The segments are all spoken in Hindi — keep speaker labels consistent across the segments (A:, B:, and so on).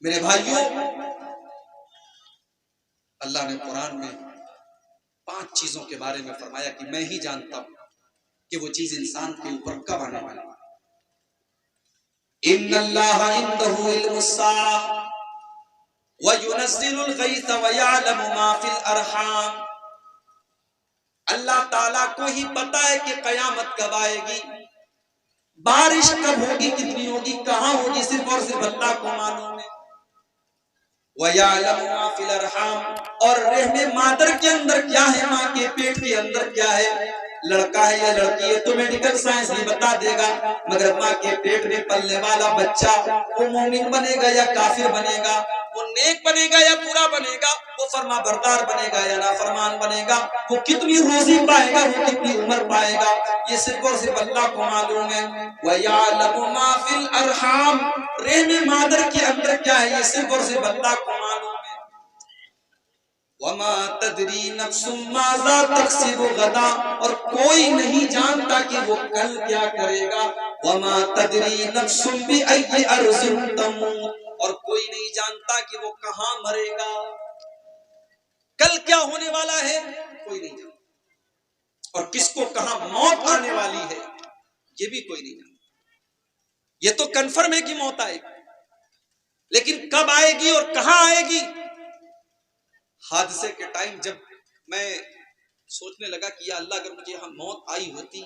A: मेरे भाइयों, अल्लाह ने कुरान में 5 चीजों के बारे में फरमाया कि मैं ही जानता हूं कि वो चीज इंसान के ऊपर कब आने वाली है। इन्नल्लाहा इंदहु इल्मुस्साअ व युनज़्ज़िलुल गैथ व यअलमु मा फिल अरहाम। अल्लाह ताला को ही पता है कि कयामत कब आएगी, बारिश कब होगी, कितनी होगी, कहां होगी, सिर्फ और सिर्फ अल्लाह को मालूम है। व यअलमु मा फिल अरहाम, और रहमे मादर के अंदर क्या है, मां के पेट के अंदर क्या है, लड़का है या लड़की है तो मेडिकल साइंस भी बता देगा, मगर मां के पेट में पलने वाला बच्चा वो मोमिन बनेगा या काफिर बनेगा, वो नेक बनेगा या बुरा बनेगा, वो फरमा बरदार बनेगा या नाफरमान बनेगा, वो कितनी रोजी पाएगा, वो कितनी उम्र पाएगा, ये सिर्फ और सिर्फ अल्लाह को मालूम है। व यअलमु मा फिल अरहाम, रहमे मादर के अंदर क्या है, ये सिर्फ और सिर्फ अल्लाह को मालूम है। वमा तदरी नफ्सुम माज़ा तक्सिबु गदा, और कोई नहीं जानता कि वो कल क्या करेगा। वमा तदरी नफ्सुम बिअय्यि अर्ज़िन तमूत, और कोई नहीं जानता कि वो कहां मरेगा, कल क्या होने वाला है कोई नहीं जानता, और किसको कहां मौत आने वाली है ये भी कोई नहीं जानता। ये तो कंफर्म है कि मौत आएगी, लेकिन कब आएगी और कहां आएगी। हादसे के टाइम जब मैं सोचने लगा कि या अल्लाह, अगर मुझे यहां मौत आई होती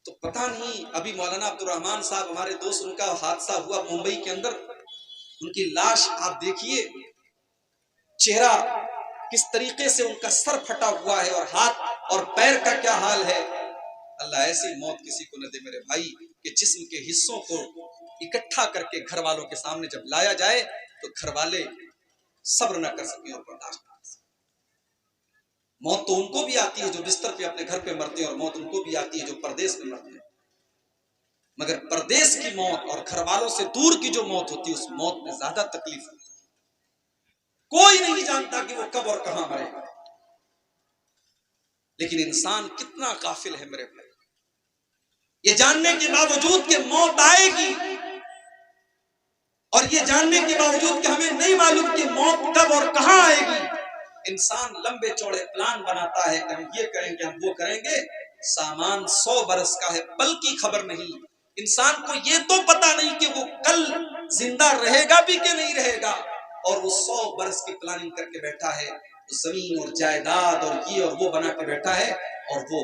A: तो पता नहीं, अभी मौलाना अब्दुल रहमान साहब हमारे दोस्त, उनका हादसा हुआ मुंबई के अंदर, उनकी लाश आप देखिए, चेहरा किस तरीके से, उनका सर फटा हुआ है और हाथ और पैर का क्या हाल है। अल्लाह ऐसी मौत किसी को न दे मेरे भाई कि जिस्म के हिस्सों को इकट्ठा करके घर वालों के सामने जब लाया जाए तो घर वाले सब्र न कर सके और बर्दाश्त न कर सके। मौत तो उनको भी आती है जो बिस्तर पे अपने घर पे मरते हैं, और मौत उनको भी आती है जो परदेश में मरते हैं, मगर परदेश की मौत और घर वालों से दूर की जो मौत होती है, उस मौत में ज्यादा तकलीफ होती है। कोई नहीं जानता कि वो कब और कहां मरेगा, लेकिन इंसान कितना गाफिल है मेरे भाई, ये जानने के बावजूद कि मौत आएगी, और ये जानने के बावजूद कि हमें नहीं मालूम कि मौत कब और कहां आएगी, इंसान लंबे चौड़े प्लान बनाता है कि हम ये करेंगे, हम वो करेंगे। सामान 100 बरस का है, पल की खबर नहीं। इंसान को ये तो पता नहीं कि वो कल जिंदा रहेगा भी कि नहीं रहेगा, और वो 100 बरस की प्लानिंग करके बैठा है, तो जमीन और जायदाद और ये और वो बना के बैठा है, और वो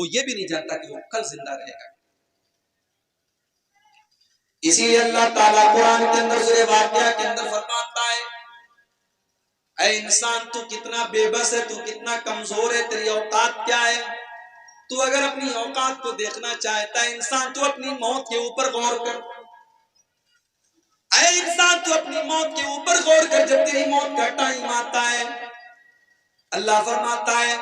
A: ये भी नहीं जानता कि वो कल जिंदा रहेगा। इसीलिए अल्लाह ताला कुरान के अंदर सूरह वाक़िया के अंदर फरमाता है, ऐ इंसान तू कितना बेबस है, तू कितना कमजोर है, तेरी औकात क्या है। तू अगर अपनी औकात को देखना चाहता है इंसान, तू अपनी मौत के ऊपर गौर कर। ऐ इंसान तू अपनी मौत के ऊपर गौर कर, जब तेरी मौत का टाइम आता है। अल्लाह फरमाता है,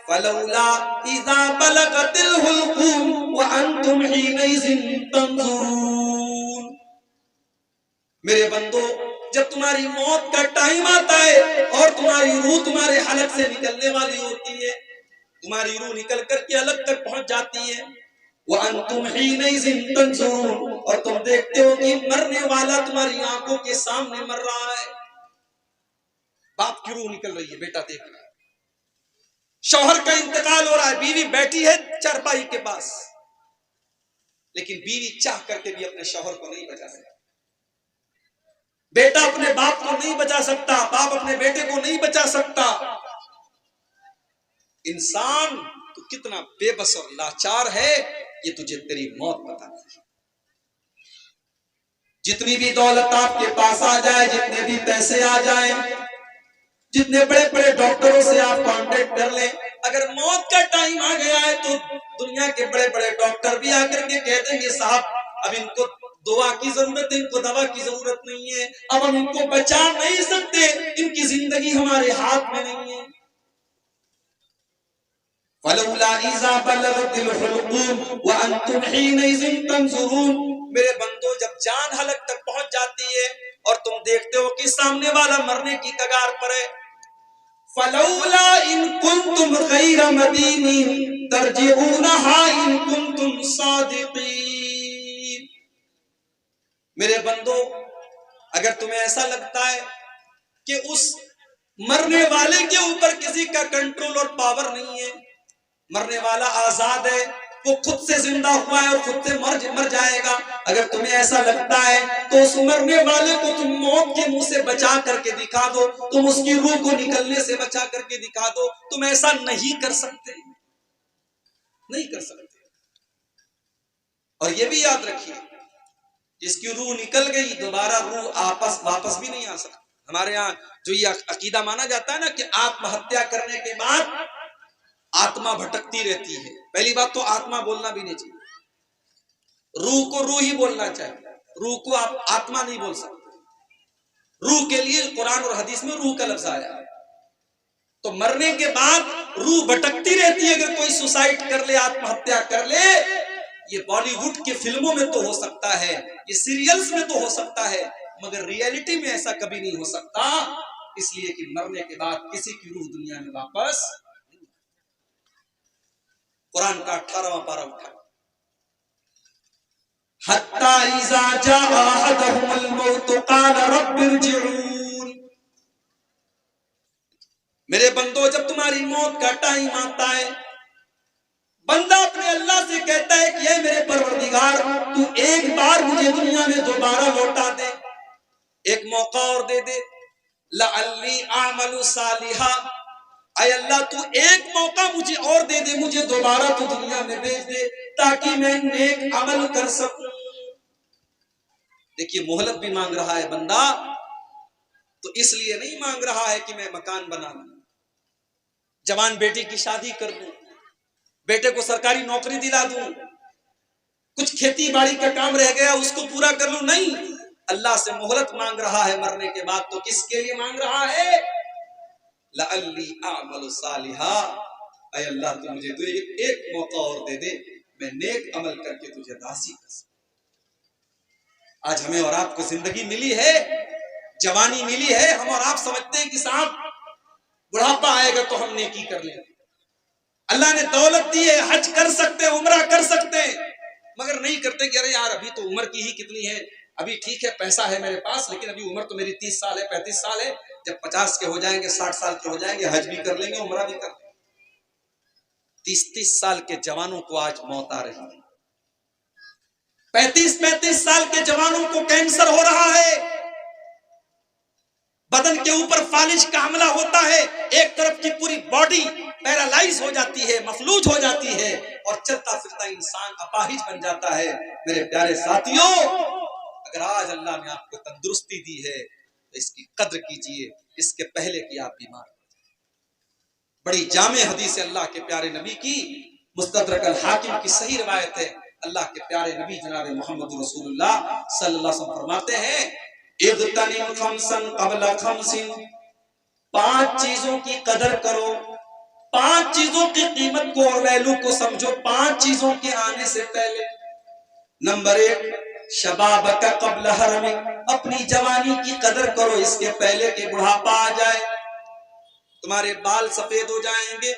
A: फलौला इज़ा बलगतिल हुल्कूम व अंतुम हीनइज़िन तंज़ुरून। मेरे बंदो, जब तुम्हारी मौत का टाइम आता है और तुम्हारी रूह तुम्हारे हलक से निकलने वाली होती है, तुम्हारी रूह निकल करके अलग तक पहुंच जाती है, वह अंतुम हीनइज़िन तंज़ुरून, और तुम देखते हो कि मरने वाला तुम्हारी आंखों के सामने मर रहा है। बाप की रूह निकल रही है, बेटा देख रहा है, शौहर का इंतकाल हो रहा है, बीवी बैठी है चारपाई के पास, लेकिन बीवी चाह करके भी अपने शौहर को नहीं बचा सकती, बेटा अपने बाप को नहीं बचा सकता, बाप अपने बेटे को नहीं बचा सकता। इंसान तो कितना बेबस और लाचार है, ये तुझे तेरी मौत बताती है। जितनी भी दौलत आपके पास आ जाए, जितने भी पैसे आ जाए, जितने बड़े बड़े डॉक्टरों से आप कांटेक्ट कर ले, अगर मौत का टाइम आ गया है तो दुनिया के बड़े बड़े डॉक्टर भी आकर के कह देंगे, साहब अब इनको दुआ की जरूरत है, इनको दवा की जरूरत नहीं है, अब हम इनको बचा नहीं सकते, इनकी जिंदगी हमारे हाथ में नहीं है। फलौला इज़ा बलगतिल हुल्कूम व अंतुम हीनइज़िन तंज़ुरून। मेरे बंदो, जब जान हलक तक पहुंच जाती है और तुम देखते हो कि सामने वाला मरने की कगार पर है, फलौला इन कुंतुम गैर मदीनीन तरजिऊनहा इन कुंतुम सादिकीन। मेरे बंदो, अगर तुम्हें ऐसा लगता है कि उस मरने वाले के ऊपर किसी का कंट्रोल और पावर नहीं है, मरने वाला आजाद है, वो खुद से जिंदा हुआ है और खुद से मर जाएगा, अगर तुम्हें ऐसा लगता है तो उस मरने वाले को तुम मौत के मुंह से बचा करके दिखा दो, तुम उसकी रूह को निकलने से बचा करके दिखा दो। तुम ऐसा नहीं कर सकते, नहीं कर सकते। और ये भी याद रखिए, जिसकी रूह निकल गई दोबारा रूह वापस भी नहीं आ सकती। हमारे यहाँ जो ये अकीदा माना जाता है ना कि आत्महत्या करने के बाद आत्मा भटकती रहती है, पहली बात तो आत्मा बोलना भी नहीं चाहिए, रूह को रूह ही बोलना चाहिए, रूह को आप आत्मा नहीं बोल सकते। रूह के लिए कुरान और हदीस में रूह का लफ्ज आया है। तो मरने के बाद रूह भटकती रहती है। अगर कोई सुसाइड कर ले, आत्महत्या कर ले, ये बॉलीवुड के फिल्मों में तो हो सकता है, ये सीरियल्स में तो हो सकता है, मगर रियलिटी में ऐसा कभी नहीं हो सकता, इसलिए कि मरने के बाद किसी की रूह दुनिया में वापस। कुरान का 18वां पारा उठा, हत्ता इज़ा जाअ अहदहुमुल मौत क़ाल रब्बिरजिऊन। मेरे बंदो, जब तुम्हारी मौत का टाइम आता है, बंदा अपने अल्लाह से कहता है कि ये मेरे परवरदिगार, तू एक बार मुझे दुनिया में दोबारा लौटा दे, एक मौका और दे दे। लअल्ली आमलु सालिहा, ऐ अल्लाह तू एक मौका मुझे और दे दे, मुझे दोबारा तू दुनिया में भेज दे ताकि मैं नेक अमल कर सकूं। देखिए, मोहलत भी मांग रहा है बंदा, तो इसलिए नहीं मांग रहा है कि मैं मकान बना लूं, जवान बेटी की शादी कर दूं, बेटे को सरकारी नौकरी दिला दूं, कुछ खेती बाड़ी का काम रह गया उसको पूरा कर लूं, नहीं, अल्लाह से मोहलत मांग रहा है मरने के बाद। तो किसके लिए मांग रहा है? लअल्ली आमलु सालिहा, ऐ अल्लाह तू मुझे तो एक मौका और दे दे, मैं नेक अमल करके तुझे राजी कर सकूं। आज हमें और आपको जिंदगी मिली है, जवानी मिली है, हम और आप समझते हैं कि साहब बुढ़ापा आएगा तो हम नेकी कर लेंगे। अल्लाह ने दौलत दी है, हज कर सकते हैं, उम्रा कर सकते हैं, मगर नहीं करते कि अरे यार अभी तो उम्र की ही कितनी है, अभी ठीक है पैसा है मेरे पास, लेकिन अभी उम्र तो मेरी 30 साल है, 35 साल है, जब 50 के हो जाएंगे, 60 साल के हो जाएंगे, हज भी कर लेंगे, उम्रा भी कर लेंगे। 30-30 साल के जवानों को आज मौत आ रही है, 35-35 साल के जवानों को कैंसर हो रहा है, बदन के ऊपर फालिज का हमला होता है, एक तरफ की पूरी बॉडी पैरालाइज हो जाती है, मफलूज हो जाती है, और चलता फिरता इंसान अपाहिज बन जाता है। मेरे प्यारे साथियों, अगर आज अल्लाह ने आपको तंदुरुस्ती दी है तो इसकी कद्र कीजिए, इसके पहले कि आप बीमार। बड़ी जामे हदीस है अल्लाह के प्यारे नबी की, मुस्तदरक अल हाकिम की सही रिवायत है। अल्लाह के प्यारे नबी जनाब मोहम्मद रसूलुल्लाह सल्लल्लाहु अलैहि वसल्लम फरमाते हैं, इग़तनिम खमसन क़ब्ल खमसिन, 5 चीजों की कदर करो, 5 चीजों की कीमत को और वैल्यू को समझो 5 चीजों के आने से पहले। नंबर 1, शबाबक क़ब्ल हरमिक, अपनी जवानी की कदर करो इसके पहले कि बुढ़ापा आ जाए। तुम्हारे बाल सफेद हो जाएंगे,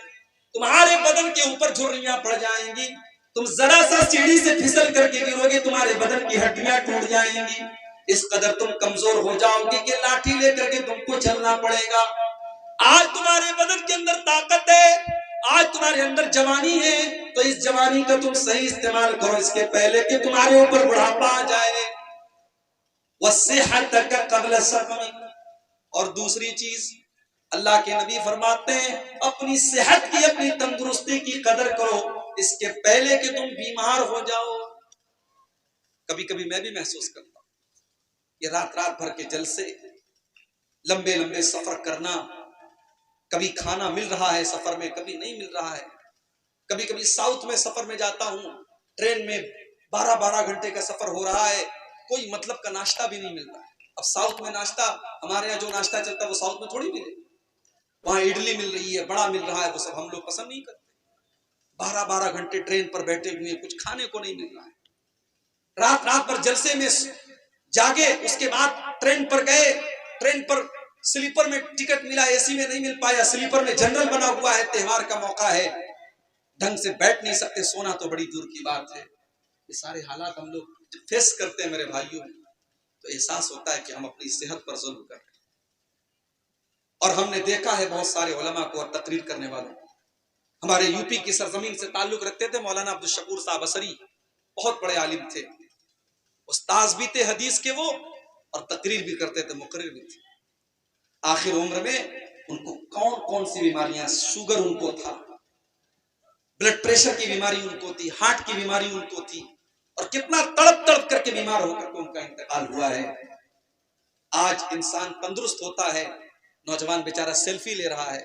A: तुम्हारे बदन के ऊपर झुर्रियां पड़ जाएंगी, तुम जरा सा सीढ़ी से फिसल करके गिरोगे, तुम्हारे बदन की हड्डियां टूट जाएंगी, इस कदर तुम कमजोर हो जाओगे कि लाठी लेकर के तुमको चलना पड़ेगा। आज तुम्हारे बदन के अंदर ताकत है, आज तुम्हारे अंदर जवानी है, तो इस जवानी का तुम सही इस्तेमाल करो इसके पहले कि तुम्हारे ऊपर बुढ़ापा आ जाए। वस्सिहतक क़ब्ल सक़मिक, और दूसरी चीज अल्लाह के नबी फरमाते हैं, अपनी सेहत की, अपनी तंदुरुस्ती की कदर करो इसके पहले कि तुम बीमार हो जाओ। कभी कभी मैं भी महसूस करता हूं, ये रात रात भर के जलसे, लंबे लंबे सफर करना, कभी खाना मिल रहा है सफर में, कभी नहीं मिल रहा है। कभी कभी साउथ में सफर में जाता हूं, ट्रेन में 12-12 घंटे का सफर हो रहा है, कोई मतलब का नाश्ता भी नहीं मिल रहा है। अब साउथ में नाश्ता, हमारे यहाँ जो नाश्ता चलता है वो साउथ में थोड़ी मिले, वहां इडली मिल रही है, बड़ा मिल रहा है, वो सब हम लोग पसंद नहीं करते। 12-12 घंटे ट्रेन पर बैठे हुए, कुछ खाने को नहीं मिल रहा है, रात रात भर जलसे में जागे, उसके बाद ट्रेन पर गए, ट्रेन पर स्लीपर में टिकट मिला, एसी में नहीं मिल पाया, स्लीपर में जनरल बना हुआ है, त्योहार का मौका है, ढंग से बैठ नहीं सकते, सोना तो बड़ी दूर की बात है। ये सारे हालात हम लोग फेस करते हैं मेरे भाइयों। तो एहसास होता है कि हम अपनी सेहत पर जुल्म कर रहे हैं। और हमने देखा है बहुत सारे उलमा को और तकरीर करने वालों, हमारे यूपी की सरजमीन से ताल्लुक रखते थे मौलाना अब्दुल शकूर साहब असरी, बहुत बड़े आलिम थे, उस्ताज भी थे हदीस के वो, और तकरीर भी करते थे, मुकर्रिर भी थे। आखिर उम्र में उनको कौन कौन सी बीमारियां, शुगर उनको था, ब्लड प्रेशर की बीमारी उनको थी, हार्ट की बीमारी उनको थी, और कितना तड़प तड़प करके बीमार होकर उनका इंतकाल हुआ है। आज इंसान तंदुरुस्त होता है, नौजवान बेचारा सेल्फी ले रहा है,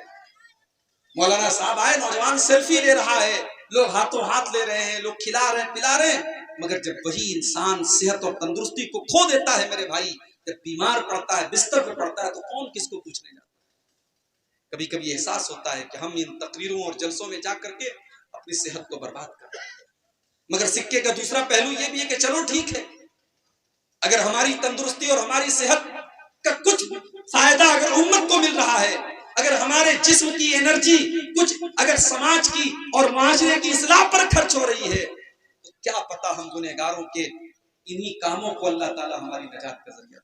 A: मौलाना साहब आए, नौजवान सेल्फी ले रहा है, लोग हाथों हाथ ले रहे हैं, लोग खिला रहे हैं, पिला रहे हैं, मगर जब वही इंसान सेहत और तंदुरुस्ती को खो देता है मेरे भाई, जब बीमार पड़ता है, बिस्तर पर पड़ता है, तो कौन किसको पूछने जाता है। कभी कभी एहसास होता है कि हम इन तकरीरों और जलसों में जा करके अपनी सेहत को बर्बाद कर रहे हैं। मगर सिक्के का दूसरा पहलू यह भी है कि चलो ठीक है, अगर हमारी तंदुरुस्ती और हमारी सेहत का कुछ फायदा अगर उम्मत को मिल रहा है, अगर हमारे जिस्म की एनर्जी कुछ अगर समाज की और माशरे की इस्लाह पर खर्च हो रही है, तो क्या पता हम गुनहगारों के इन्हीं कामों को अल्लाह ताला हमारी नजात का जरिया